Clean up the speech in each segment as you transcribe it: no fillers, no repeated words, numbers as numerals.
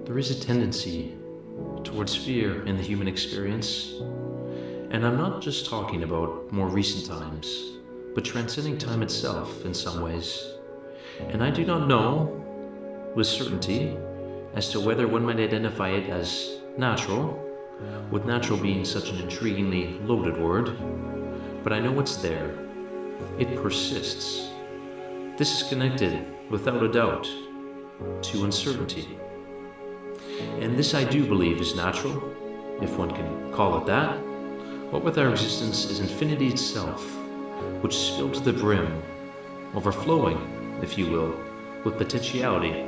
There is a tendency towards fear in the human experience, and I'm not just talking about more recent times, but transcending time itself in some ways. And I do not know with certainty as to whether one might identify it as natural, with natural being such an intriguingly loaded word, but I know it's there. It persists. This is connected, without a doubt, to uncertainty. And this I do believe is natural, if one can call it that. What with our existence is infinity itself, which is filled to the brim, overflowing, if you will, with potentiality,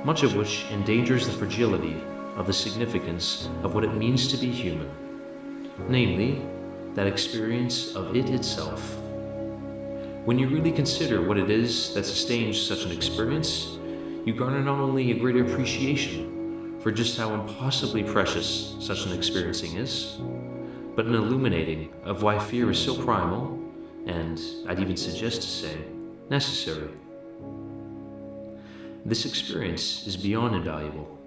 much of which endangers the fragility of the significance of what it means to be human, namely, that experience of it itself. When you really consider what it is that sustains such an experience, you garner not only a greater appreciation for just how impossibly precious such an experiencing is, but an illuminating of why fear is so primal and, I'd even suggest to say, necessary. This experience is beyond invaluable,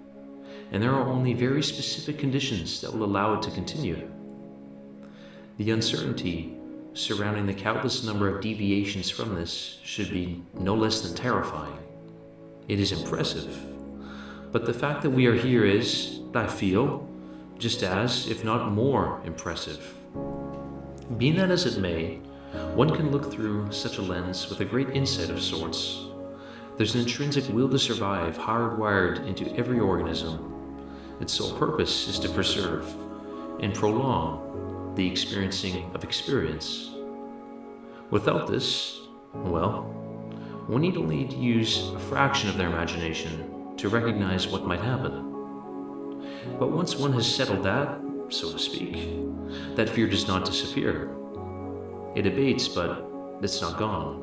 and there are only very specific conditions that will allow it to continue. The uncertainty surrounding the countless number of deviations from this should be no less than terrifying. It is impressive, but the fact that we are here is, I feel, just as, if not more, impressive. Be that as it may, one can look through such a lens with a great insight of sorts. There's an intrinsic will to survive hardwired into every organism. Its sole purpose is to preserve and prolong the experiencing of experience. Without this, well, one need only use a fraction of their imagination to recognize what might happen. But once one has settled that, so to speak, that fear does not disappear. It abates, but it's not gone.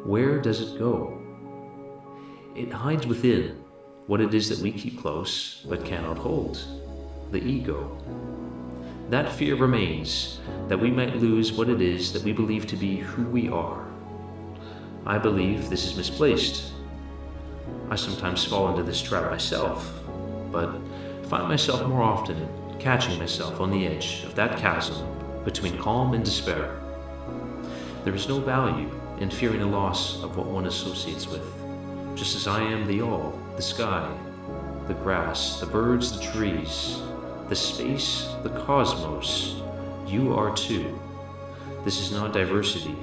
Where does it go? It hides within what it is that we keep close but cannot hold, the ego. That fear remains that we might lose what it is that we believe to be who we are. I believe this is misplaced. I sometimes fall into this trap myself, but find myself more often catching myself on the edge of that chasm between calm and despair. There is no value in fearing the loss of what one associates with, just as I am the all, the sky, the grass, the birds, the trees, the space, the cosmos. You are too. This is not diversity,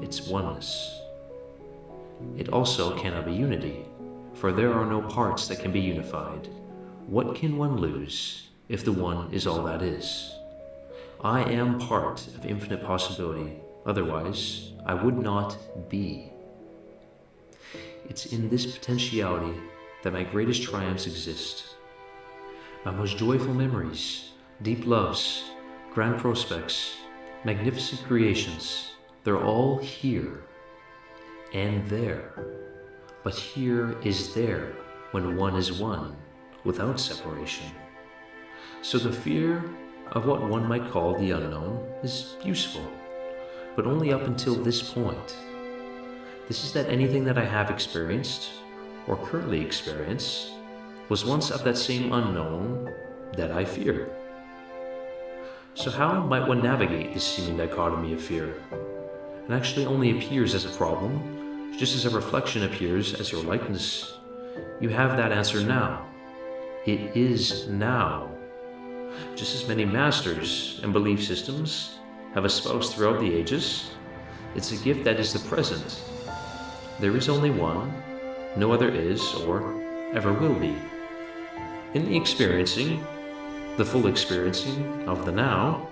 it's oneness. It also cannot be unity, for there are no parts that can be unified. What can one lose if the one is all that is? I am part of infinite possibility, otherwise I would not be. It's in this potentiality that my greatest triumphs exist. My most joyful memories, deep loves, grand prospects, magnificent creations, they're all here and there. But here is there when one is one, without separation. So the fear of what one might call the unknown is useful, but only up until this point. This is that anything that I have experienced, or currently experience, was once of that same unknown that I fear. So how might one navigate this seeming dichotomy of fear? It actually only appears as a problem, just as a reflection appears as your likeness. You have that answer now. It is now. Just as many masters and belief systems have espoused throughout the ages, it's a gift that is the present. There is only one, no other is or ever will be. In the experiencing, the full experiencing of the now,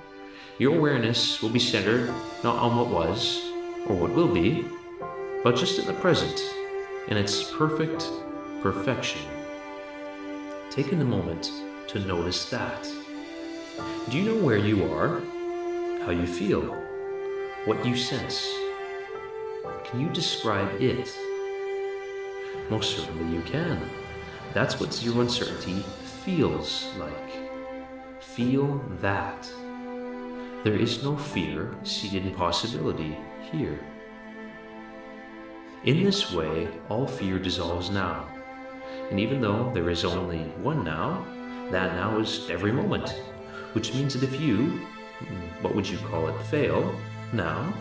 your awareness will be centered not on what was or what will be, but just in the present, in its perfect perfection. Take a moment to notice that. Do you know where you are, how you feel, what you sense? Can you describe it? Most certainly you can. That's what zero uncertainty feels like. Feel that. There is no fear seated in possibility here. In this way, all fear dissolves now, And even though there is only one now, that now is every moment, which means that if you, what would you call it, fail now,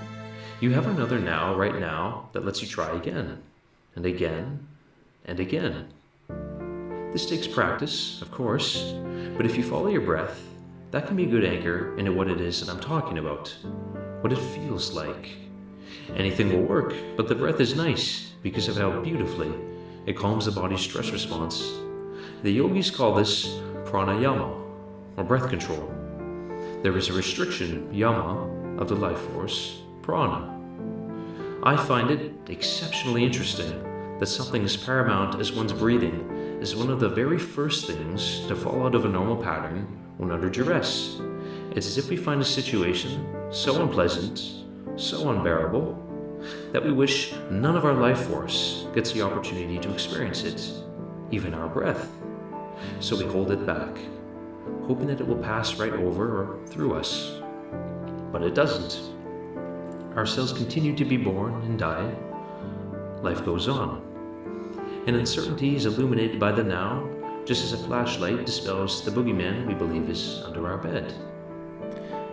you have another now right now that lets you try again, and again, and again. This takes practice, of course, but if you follow your breath, that can be a good anchor into what it is that I'm talking about, what it feels like. Anything will work, but the breath is nice because of how beautifully it calms the body's stress response. The yogis call this pranayama, or breath control. There is a restriction, yama, of the life force, prana. I find it exceptionally interesting that something as paramount as one's breathing is one of the very first things to fall out of a normal pattern when under duress. It's as if we find a situation so unpleasant, so unbearable, that we wish none of our life force gets the opportunity to experience it, even our breath. So we hold it back, hoping that it will pass right over or through us. But it doesn't. Our cells continue to be born and die. Life goes on. And uncertainty is illuminated by the now, just as a flashlight dispels the boogeyman we believe is under our bed.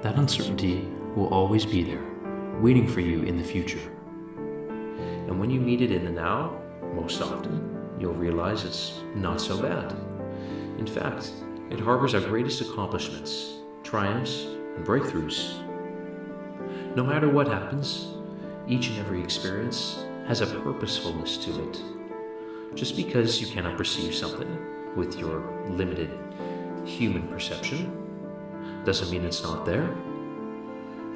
That uncertainty will always be there, waiting for you in the future. And when you meet it in the now, most often, you'll realize it's not so bad. In fact, it harbors our greatest accomplishments, triumphs, and breakthroughs. No matter what happens, each and every experience has a purposefulness to it. Just because you cannot perceive something with your limited human perception doesn't mean it's not there.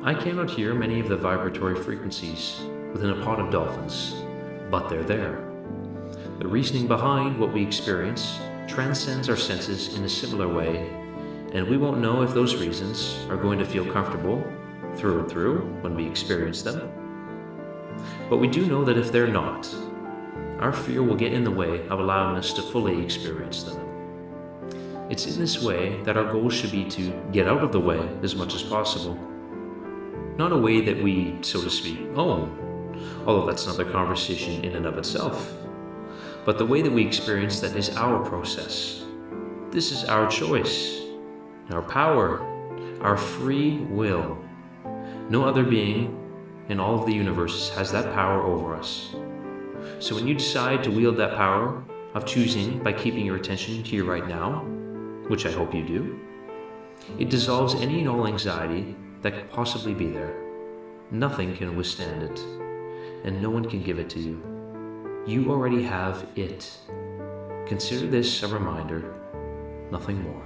I cannot hear many of the vibratory frequencies within a pod of dolphins, but they're there. The reasoning behind what we experience transcends our senses in a similar way, and we won't know if those reasons are going to feel comfortable through and through when we experience them. But we do know that if they're not, our fear will get in the way of allowing us to fully experience them. It's in this way that our goal should be to get out of the way as much as possible. Not a way that we, so to speak, own, although that's another conversation in and of itself, but the way that we experience that is our process. This is our choice, our power, our free will. No other being in all of the universe has that power over us. So when you decide to wield that power of choosing by keeping your attention to your right now, which I hope you do, it dissolves any and all anxiety that could possibly be there. Nothing can withstand it, and no one can give it to you. You already have it. Consider this a reminder, nothing more.